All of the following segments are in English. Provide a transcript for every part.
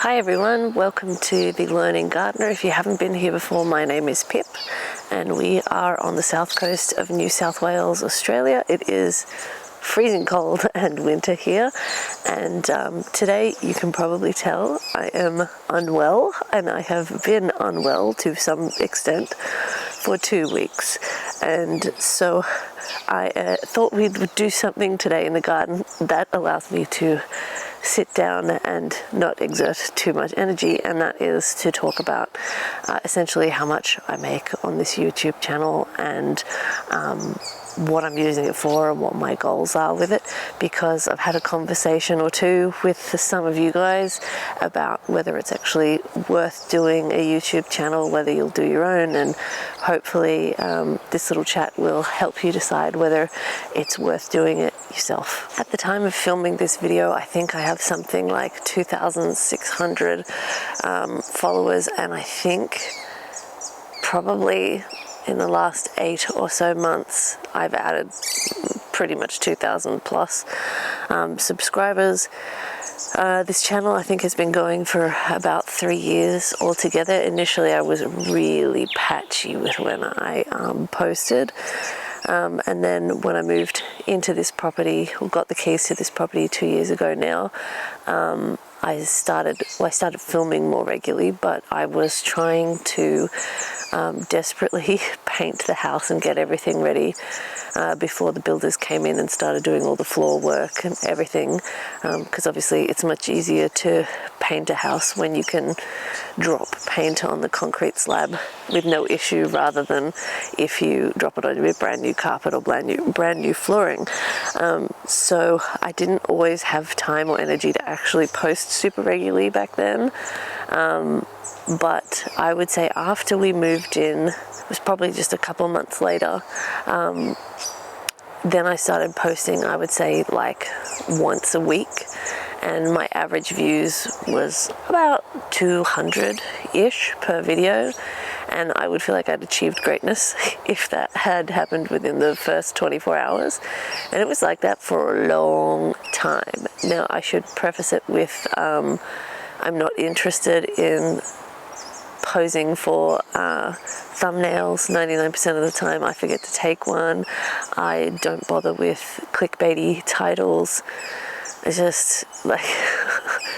Hi everyone, welcome to The Learning Gardener. If you haven't been here before, my name is Pip and we are on the south coast of New South Wales, Australia. It is freezing cold and winter here, and today you can probably tell I am unwell, and I have been unwell to some extent for 2 weeks, and so I thought we would do something today in the garden that allows me to sit down and not exert too much energy, and that is to talk about essentially how much I make on this YouTube channel and what I'm using it for and what my goals are with it, because I've had a conversation or two with some of you guys about whether it's actually worth doing a YouTube channel, whether you'll do your own, and hopefully this little chat will help you decide whether it's worth doing it yourself. At the time of filming this video, I think I have something like 2,600 followers, and I think probably in the last 8 or so months, I've added pretty much 2,000 plus subscribers. This channel I think has been going for about 3 years altogether. Initially I was really patchy with when I posted. And then when I moved into this property, or got the keys to this property 2 years ago now, I started filming more regularly, but I was trying to desperately paint the house and get everything ready before the builders came in and started doing all the floor work and everything, because obviously it's much easier to paint a house when you can drop paint on the concrete slab with no issue, rather than if you drop it on a brand new carpet or brand new flooring. So I didn't always have time or energy to actually post super regularly back then. But I would say after we moved in, it was probably just a couple months later, then I started posting, I would say like once a week, and my average views was about 200-ish per video, and I would feel like I'd achieved greatness if that had happened within the first 24 hours, and it was like that for a long time. Now I should preface it with I'm not interested in posing for thumbnails. 99% of the time I forget to take one. I don't bother with clickbaity titles. It's just like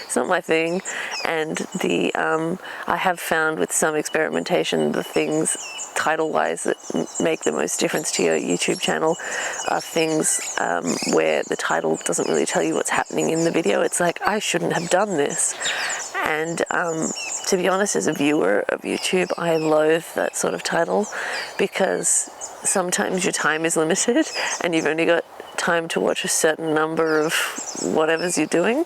it's not my thing. And the I have found with some experimentation, the things title-wise that make the most difference to your YouTube channel are things where the title doesn't really tell you what's happening in the video. It's like, I shouldn't have done this. And to be honest, as a viewer of YouTube, I loathe that sort of title, because sometimes your time is limited and you've only got time to watch a certain number of whatever's you're doing.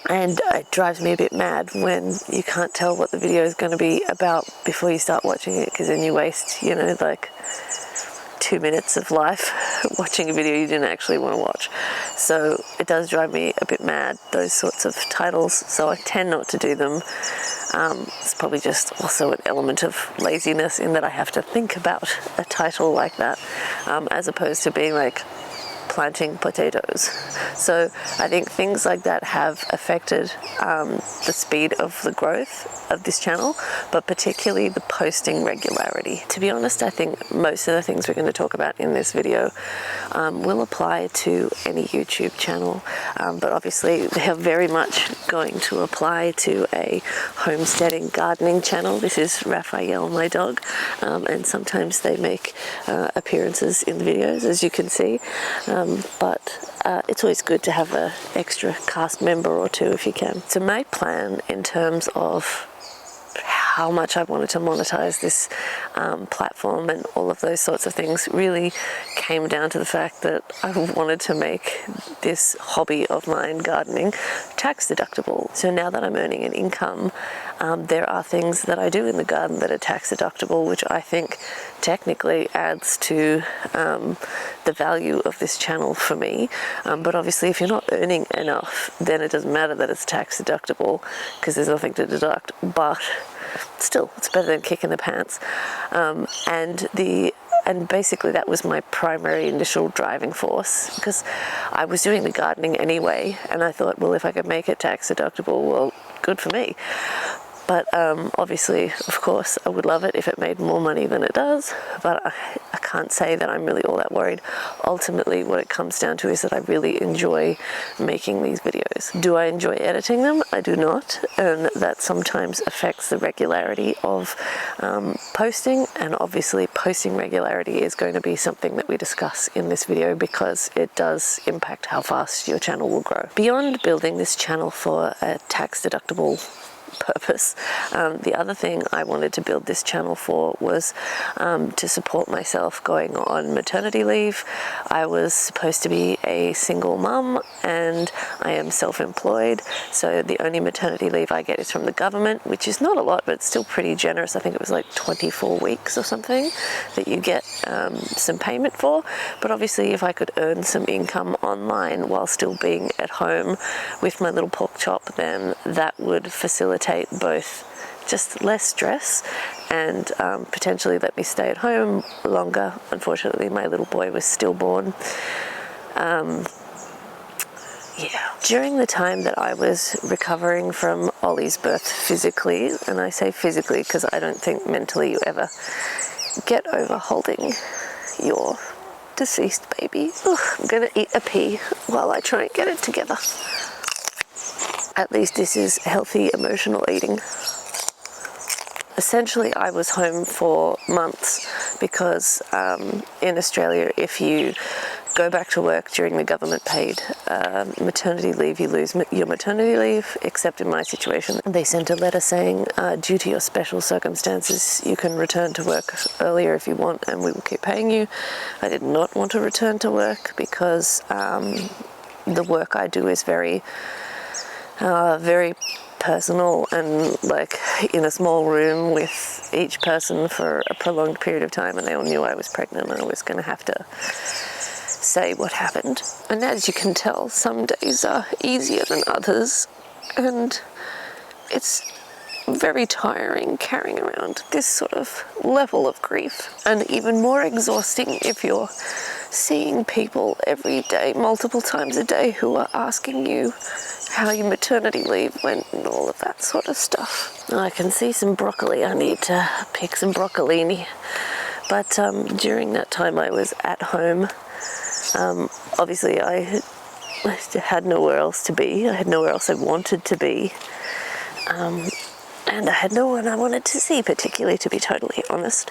And it drives me a bit mad when you can't tell what the video is going to be about before you start watching it, because then you waste, you know, like 2 minutes of life watching a video you didn't actually want to watch. So it does drive me a bit mad, those sorts of titles, so I tend not to do them. It's probably just also an element of laziness in that I have to think about a title like that, as opposed to being like planting potatoes. So I think things like that have affected the speed of the growth of this channel, but particularly the posting regularity. To be honest, I think most of the things we're going to talk about in this video will apply to any YouTube channel, but obviously they're very much going to apply to a homesteading gardening channel. This is Rafael, my dog, and sometimes they make appearances in the videos, as you can see. But it's always good to have an extra cast member or two if you can. So my plan in terms of how much I wanted to monetize this platform and all of those sorts of things really came down to the fact that I wanted to make this hobby of mine, gardening, tax deductible. So now that I'm earning an income, there are things that I do in the garden that are tax deductible, which I think technically adds to the value of this channel for me. But obviously if you're not earning enough, then it doesn't matter that it's tax deductible, because there's nothing to deduct. But still, it's better than kicking the pants. And the and basically that was my primary initial driving force, because I was doing the gardening anyway, and I thought, well, if I could make it tax deductible, well, good for me. But obviously, of course, I would love it if it made more money than it does, but I can't say that I'm really all that worried. Ultimately, what it comes down to is that I really enjoy making these videos. Do I enjoy editing them? I do not, and that sometimes affects the regularity of posting, and obviously posting regularity is going to be something that we discuss in this video, because it does impact how fast your channel will grow. Beyond building this channel for a tax deductible purpose, the other thing I wanted to build this channel for was to support myself going on maternity leave. I was supposed to be a single mum, and I am self-employed, so the only maternity leave I get is from the government, which is not a lot, but it's still pretty generous. I think it was like 24 weeks or something that you get some payment for. But obviously, if I could earn some income online while still being at home with my little pork chop, then that would facilitate both just less stress and potentially let me stay at home longer. Unfortunately, my little boy was stillborn. During the time that I was recovering from Ollie's birth physically, and I say physically because I don't think mentally you ever get over holding your deceased baby. I'm gonna eat a pea while I try and get it together. At least this is healthy emotional eating. Essentially, I was home for months because in Australia, if you go back to work during the government paid maternity leave, you lose your maternity leave, except in my situation. They sent a letter saying, due to your special circumstances, you can return to work earlier if you want, and we will keep paying you. I did not want to return to work because the work I do is very personal, and like in a small room with each person for a prolonged period of time, and they all knew I was pregnant and I was going to have to say what happened. And as you can tell, some days are easier than others, and it's very tiring carrying around this sort of level of grief, and even more exhausting if you're seeing people every day, multiple times a day, who are asking you how your maternity leave went and all of that sort of stuff. I can see some broccoli. I need to pick some broccolini. But during that time I was at home, obviously I had nowhere else to be. I had nowhere else I wanted to be. And I had no one I wanted to see, particularly, to be totally honest.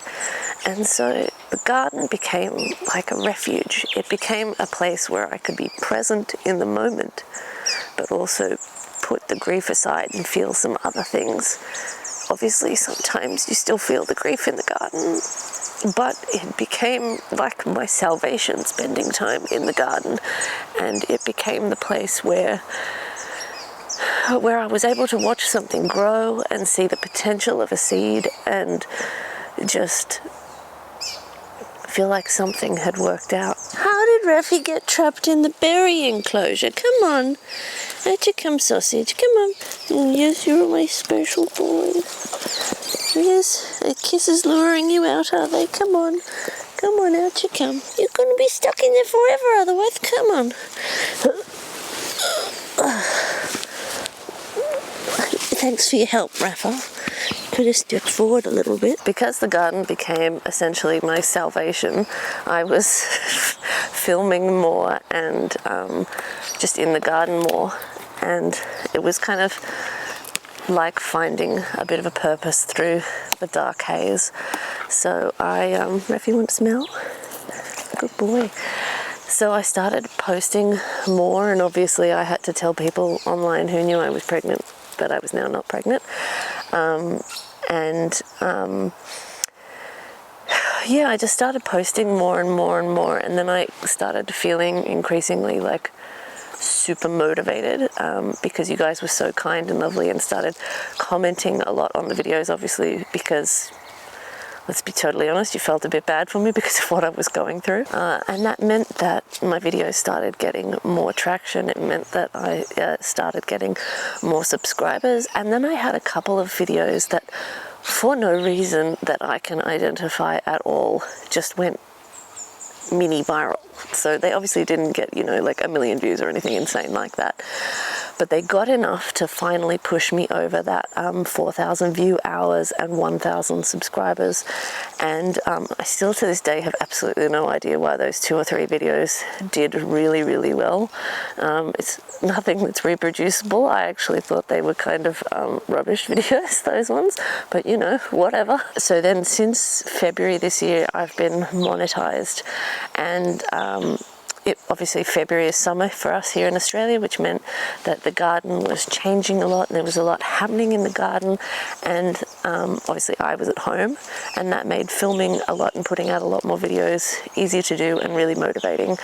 And so the garden became like a refuge. It became a place where I could be present in the moment, but also put the grief aside and feel some other things. Obviously, sometimes you still feel the grief in the garden, but it became like my salvation, spending time in the garden. And it became the place where I was able to watch something grow and see the potential of a seed, and just feel like something had worked out. How did Rafi get trapped in the berry enclosure? Come on. Out you come, sausage. Come on. Yes, you're my special boy. Yes, a kiss is luring you out, are they? Come on. Come on, out you come. You're going to be stuck in there forever otherwise. Come on. Thanks for your help, Rafael. Could have stepped forward a little bit. Because the garden became essentially my salvation, I was filming more and just in the garden more. And it was kind of like finding a bit of a purpose through the dark haze. So Rafi, you want to smell? Good boy. So I started posting more, and obviously I had to tell people online who knew I was pregnant, but I was now not pregnant. I just started posting more and more and more, and then I started feeling increasingly like super motivated because you guys were so kind and lovely and started commenting a lot on the videos, obviously, because, let's be totally honest, you felt a bit bad for me because of what I was going through. And that meant that my videos started getting more traction. It meant that I started getting more subscribers. And then I had a couple of videos that for no reason that I can identify at all, just went mini viral. So they obviously didn't get, you know, like 1 million views or anything insane like that, but they got enough to finally push me over that 4,000 view hours and 1,000 subscribers. And I still to this day have absolutely no idea why those 2 or 3 videos did really, really well. It's nothing that's reproducible. I actually thought they were kind of rubbish videos, those ones, but you know, whatever. So then since February this year, I've been monetized, and obviously February is summer for us here in Australia, which meant that the garden was changing a lot and there was a lot happening in the garden, and obviously I was at home, and that made filming a lot and putting out a lot more videos easier to do and really motivating.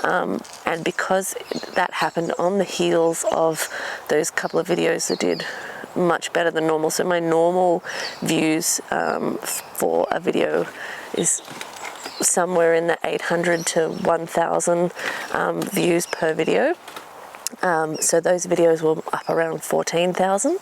And because that happened on the heels of those couple of videos that did much better than normal, so my normal views for a video is somewhere in the 800 to 1,000 views per video. So those videos were up around 14,000.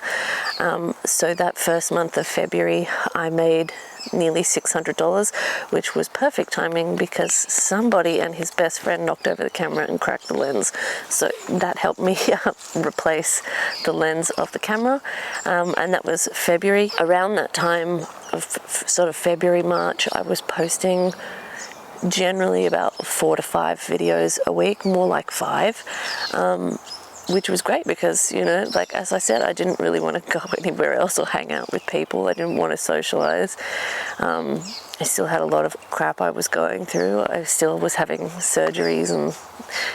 So that first month of February, I made nearly $600, which was perfect timing because somebody and his best friend knocked over the camera and cracked the lens. So that helped me replace the lens of the camera. And that was February. Around that time of sort of February, March, I was posting generally about 4 to 5 videos a week, more like 5, which was great because, you know, like as I said, I didn't really want to go anywhere else or hang out with people. I didn't want to socialize. I still had a lot of crap I was going through. I still was having surgeries and,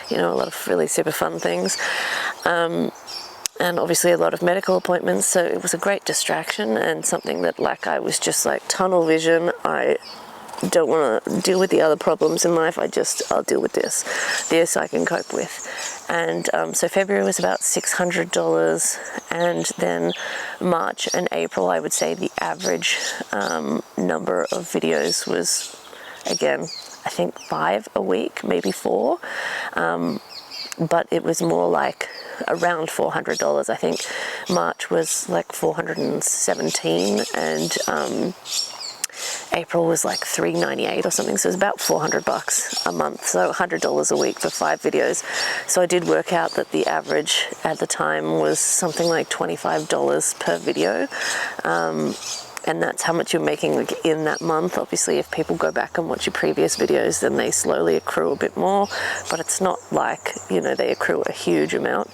you know, a lot of really super fun things. And obviously a lot of medical appointments, so it was a great distraction and something that, like, I was just like tunnel vision. I don't want to deal with the other problems in life. I'll deal with this I can cope with. And so February was about $600, and then March and April, I would say the average number of videos was, again, I think 5 a week, maybe 4, but it was more like around $400. I think March was like 417, and April was like $398 or something, so it was about $400 a month, so $100 a week for 5 videos. So I did work out that the average at the time was something like $25 per video, and that's how much you're making like in that month. Obviously, if people go back and watch your previous videos, then they slowly accrue a bit more, but it's not like, you know, they accrue a huge amount.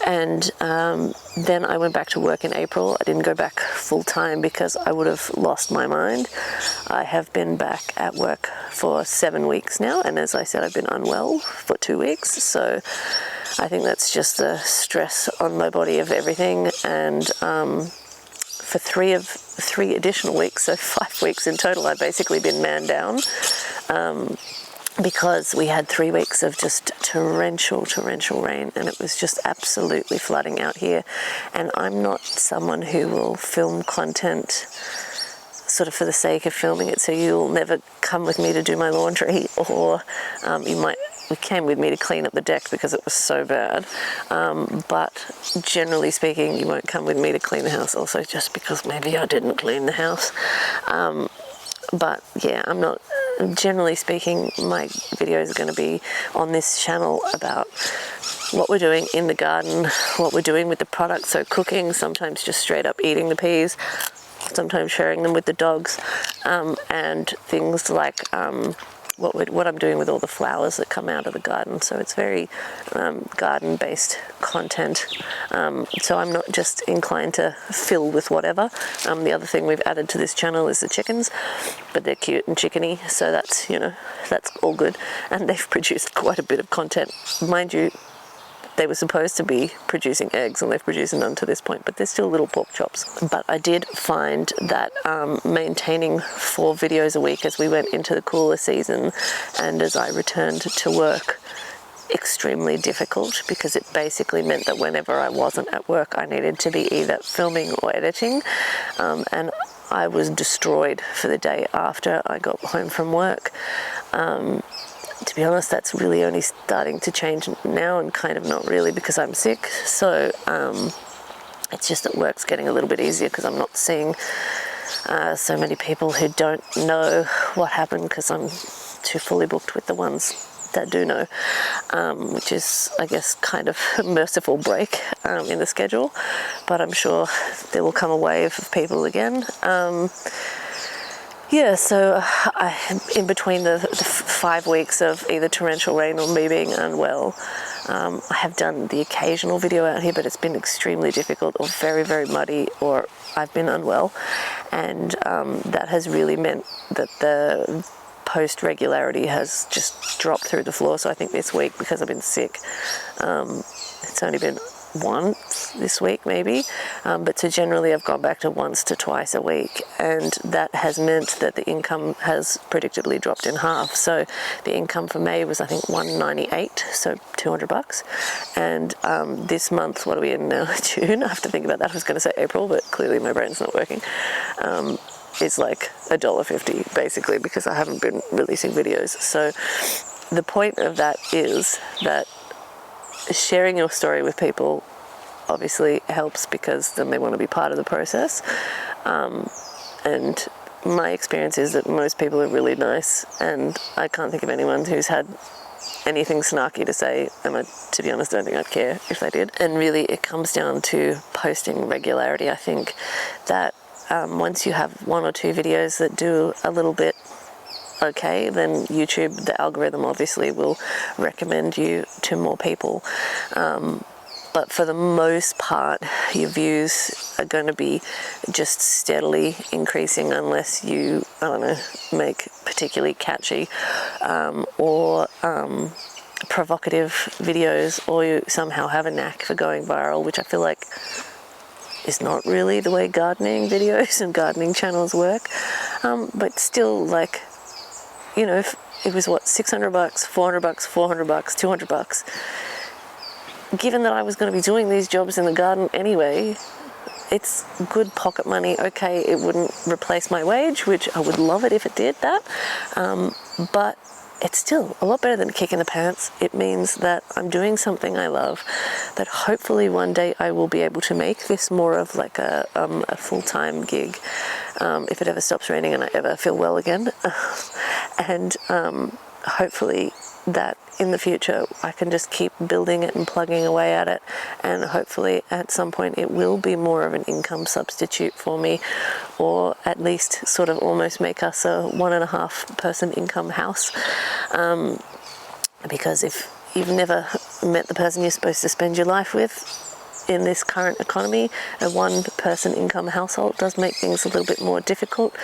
And then I went back to work in April. I didn't go back full time because I would have lost my mind. I have been back at work for 7 weeks now, and as I said, I've been unwell for 2 weeks. So I think that's just the stress on my body of everything. And for 3 additional weeks, so 5 weeks in total, I've basically been man down. Because we had 3 weeks of just torrential rain, and it was just absolutely flooding out here. And I'm not someone who will film content sort of for the sake of filming it, so you'll never come with me to do my laundry, or you came with me to clean up the deck because it was so bad. But generally speaking, you won't come with me to clean the house also just because maybe I didn't clean the house. But yeah, I'm not... Generally speaking, my videos are going to be on this channel about what we're doing in the garden, what we're doing with the products, so cooking, sometimes just straight up eating the peas, sometimes sharing them with the dogs, and things like what I'm doing with all the flowers that come out of the garden. So it's very garden-based content. So I'm not just inclined to fill with whatever. The other thing we've added to this channel is the chickens, but they're cute and chickeny, so that's, you know, that's all good. And they've produced quite a bit of content. Mind you, they were supposed to be producing eggs, and they've produced none to this point, but they're still little pork chops. But I did find that maintaining 4 videos a week as we went into the cooler season and as I returned to work extremely difficult, because it basically meant that whenever I wasn't at work, I needed to be either filming or editing, and I was destroyed for the day after I got home from work. To be honest, that's really only starting to change now, and kind of not really because I'm sick. So It's just that work's getting a little bit easier because I'm not seeing so many people who don't know what happened, because I'm too fully booked with the ones that do know, which is, I guess, kind of a merciful break in the schedule. But I'm sure there will come a wave of people again. Yeah, so in between the 5 weeks of either torrential rain or me being unwell, I have done the occasional video out here, but it's been extremely difficult or very, very muddy, or I've been unwell. And that has really meant that the post regularity has just dropped through the floor. So I think this week, because I've been sick, it's only been once this week maybe, but so generally I've gone back to once to twice a week, and that has meant that the income has predictably dropped in half. So the income for May was, I think, $198, so $200, and this month, what are we in now? June. I have to think about that. I was going to say April, but clearly my brain's not working. It's like $1.50 basically, because I haven't been releasing videos. So the point of that is that sharing your story with people obviously helps, because then they want to be part of the process. And my experience is that most people are really nice, and I can't think of anyone who's had anything snarky to say, and I, to be honest, don't think I'd care if they did. And really it comes down to posting regularity. I think that once you have 1 or 2 videos that do a little bit okay, then YouTube, the algorithm obviously will recommend you to more people. But for the most part, your views are going to be just steadily increasing unless you, I don't know, make particularly catchy or provocative videos, or you somehow have a knack for going viral, which I feel like is not really the way gardening videos and gardening channels work. But still, like, you know, if it was what, $600, $400, $400, $200, given that I was going to be doing these jobs in the garden anyway, it's good pocket money. Okay, it wouldn't replace my wage, which I would love it if it did that, but it's still a lot better than a kick in the pants. It means that I'm doing something I love, that hopefully one day I will be able to make this more of like a full-time gig, if it ever stops raining and I ever feel well again. And hopefully that in the future I can just keep building it and plugging away at it, and hopefully at some point it will be more of an income substitute for me, or at least sort of almost make us a 1.5 person income house. Because if you've never met the person you're supposed to spend your life with in this current economy, a 1 person income household does make things a little bit more difficult.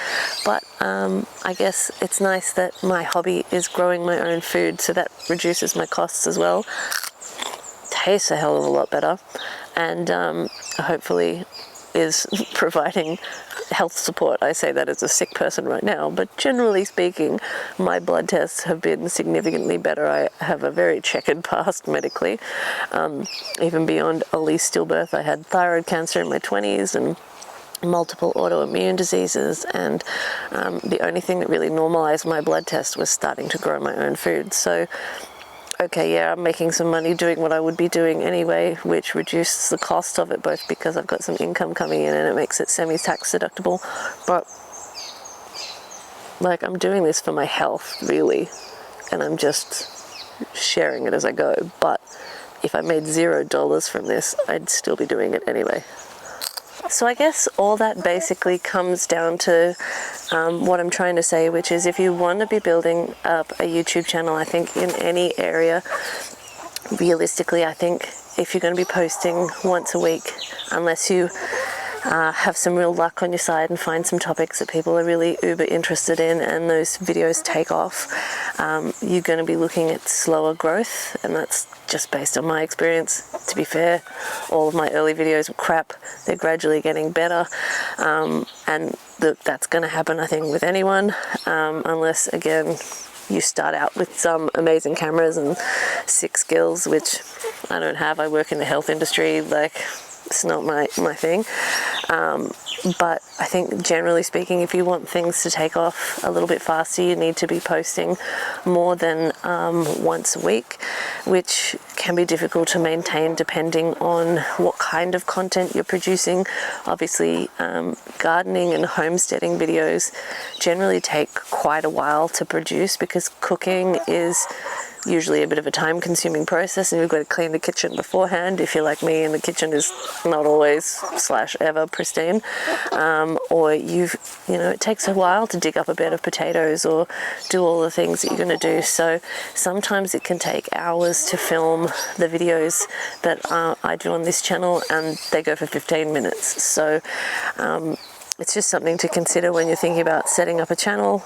But I guess it's nice that my hobby is growing my own food, so that reduces my costs as well. Tastes a hell of a lot better, and hopefully is providing health support. I say that as a sick person right now, but generally speaking, my blood tests have been significantly better. I have a very checkered past medically. Even beyond early stillbirth, I had thyroid cancer in my 20s and multiple autoimmune diseases, and the only thing that really normalized my blood test was starting to grow my own food. So okay, yeah, I'm making some money doing what I would be doing anyway, which reduces the cost of it, both because I've got some income coming in and it makes it semi-tax deductible. But like, I'm doing this for my health, really, and I'm just sharing it as I go. But if I made $0 from this, I'd still be doing it anyway. So I guess all that basically comes down to what I'm trying to say, which is if you want to be building up a YouTube channel, I think in any area, realistically, I think if you're going to be posting once a week, unless you have some real luck on your side and find some topics that people are really uber interested in and those videos take off, you're going to be looking at slower growth, and that's just based on my experience. To be fair, all of my early videos were crap. They're gradually getting better, and that's going to happen, I think, with anyone, unless, again, you start out with some amazing cameras and sick skills, which I don't have. I work in the health industry. Like, It's not my thing. But I think generally speaking, if you want things to take off a little bit faster, you need to be posting more than once a week, which can be difficult to maintain depending on what kind of content you're producing. Obviously, gardening and homesteading videos generally take quite a while to produce because cooking is usually a bit of a time-consuming process, and you've got to clean the kitchen beforehand if you're like me and the kitchen is not always / ever pristine, or it takes a while to dig up a bed of potatoes or do all the things that you're going to do. So sometimes it can take hours to film the videos that I do on this channel, and they go for 15 minutes. So it's just something to consider when you're thinking about setting up a channel.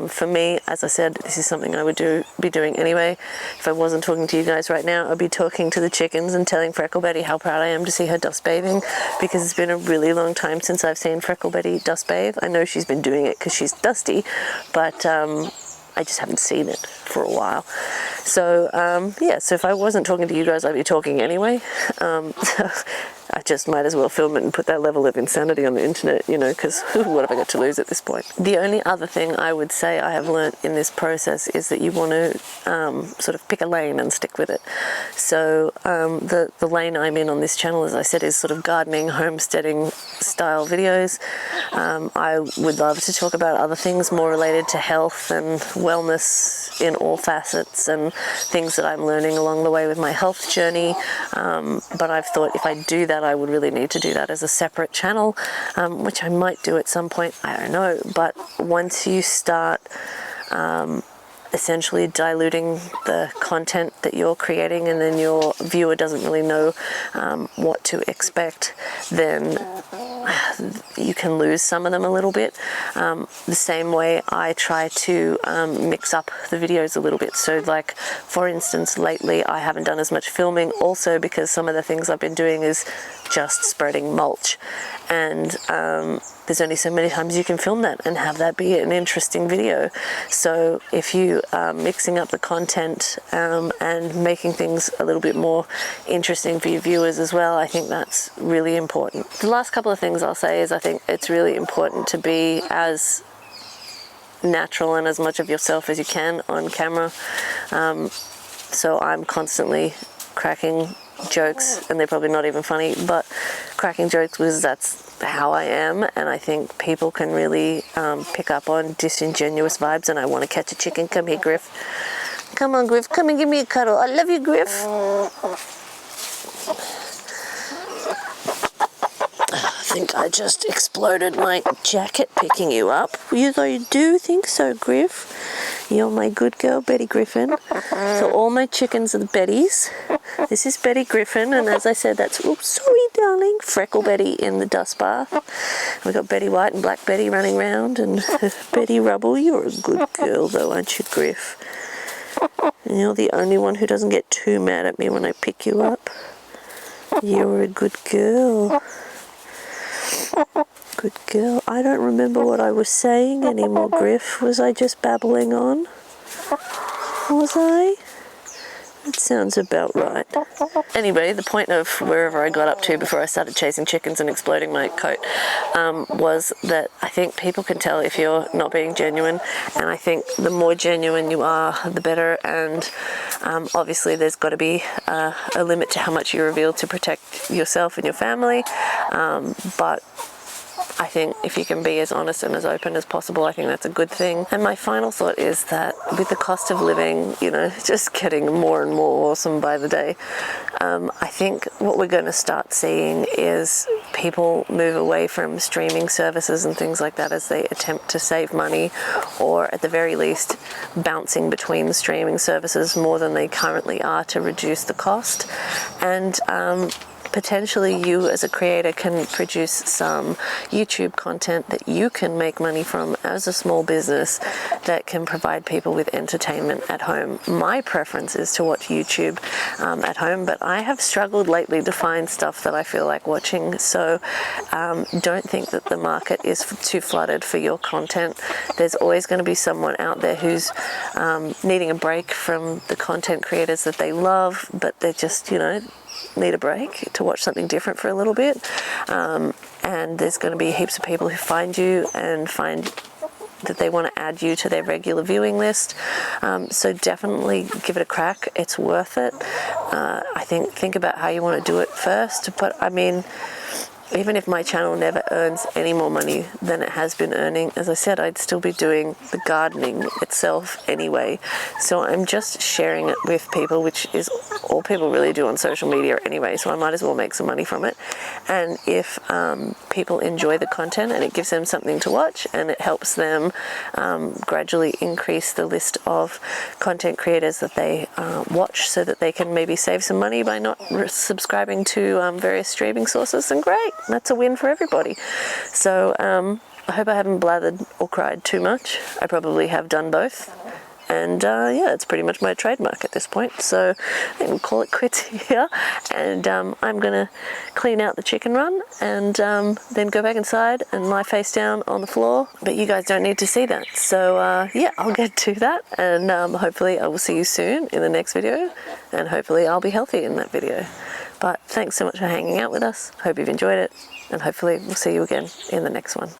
For me, as I said, this is something I would be doing anyway. If I wasn't talking to you guys right now, I'd be talking to the chickens and telling Freckle Betty how proud I am to see her dust bathing, because it's been a really long time since I've seen Freckle Betty dust bathe. I know she's been doing it because she's dusty, but I just haven't seen it for a while. So so if I wasn't talking to you guys, I'd be talking anyway. I just might as well film it and put that level of insanity on the internet, because what have I got to lose at this point? The only other thing I would say I have learnt in this process is that you want to sort of pick a lane and stick with it. So the lane I'm in on this channel, as I said, is sort of gardening, homesteading style videos. I would love to talk about other things more related to health and wellness in all facets and things that I'm learning along the way with my health journey. But I've thought if I do that, I would really need to do that as a separate channel, which I might do at some point, I don't know. But once you start essentially diluting the content that you're creating, and then your viewer doesn't really know what to expect, then you can lose some of them a little bit. The same way I try to mix up the videos a little bit. So like, for instance, lately I haven't done as much filming, also because some of the things I've been doing is just spreading mulch, and there's only so many times you can film that and have that be an interesting video. So if you are mixing up the content and making things a little bit more interesting for your viewers as well, I think that's really important. The last couple of things I'll say is I think it's really important to be as natural and as much of yourself as you can on camera. So I'm constantly cracking jokes, and they're probably not even funny, but cracking jokes because that's how I am, and I think people can really pick up on disingenuous vibes. And I want to catch a chicken. Come here, Griff. Come on, Griff. Come and give me a cuddle. I love you, Griff. I think I just exploded my jacket picking you up. You do think so, Griff? You're my good girl, Betty Griffin. So all my chickens are the Bettys. This is Betty Griffin, and as I said, that's, oops, sorry, darling, Freckle Betty in the dust bath. We've got Betty White and Black Betty running around, and Betty Rubble. You're a good girl, though, aren't you, Griff? And you're the only one who doesn't get too mad at me when I pick you up. You're a good girl. Good girl. I don't remember what I was saying anymore, Griff. Was I just babbling on? Was I? That sounds about right. Anyway, the point of wherever I got up to before I started chasing chickens and exploding my coat was that I think people can tell if you're not being genuine, and I think the more genuine you are, the better. And obviously there's got to be a limit to how much you reveal to protect yourself and your family, but I think if you can be as honest and as open as possible, I think that's a good thing. And my final thought is that with the cost of living, just getting more and more awesome by the day, I think what we're going to start seeing is people move away from streaming services and things like that as they attempt to save money, or at the very least bouncing between the streaming services more than they currently are to reduce the cost. And potentially you as a creator can produce some YouTube content that you can make money from as a small business that can provide people with entertainment at home. My preference is to watch YouTube at home, but I have struggled lately to find stuff that I feel like watching. So don't think that the market is too flooded for your content. There's always going to be someone out there who's needing a break from the content creators that they love, but they're just, need a break, to watch something different for a little bit. And there's going to be heaps of people who find you and find that they want to add you to their regular viewing list. So definitely give it a crack. It's worth it. I think about how you want to do it first. But I mean, even if my channel never earns any more money than it has been earning, as I said, I'd still be doing the gardening itself anyway. So I'm just sharing it with people, which is all people really do on social media anyway, so I might as well make some money from it. And if people enjoy the content and it gives them something to watch and it helps them gradually increase the list of content creators that they watch, so that they can maybe save some money by not subscribing to various streaming sources, then great. That's a win for everybody. So I hope I haven't blathered or cried too much. I probably have done both. And yeah, it's pretty much my trademark at this point. So I think we'll call it quits here. And I'm going to clean out the chicken run and then go back inside and lie face down on the floor. But you guys don't need to see that. So yeah, I'll get to that. And hopefully I will see you soon in the next video. And hopefully I'll be healthy in that video. But thanks so much for hanging out with us. Hope you've enjoyed it. And hopefully we'll see you again in the next one.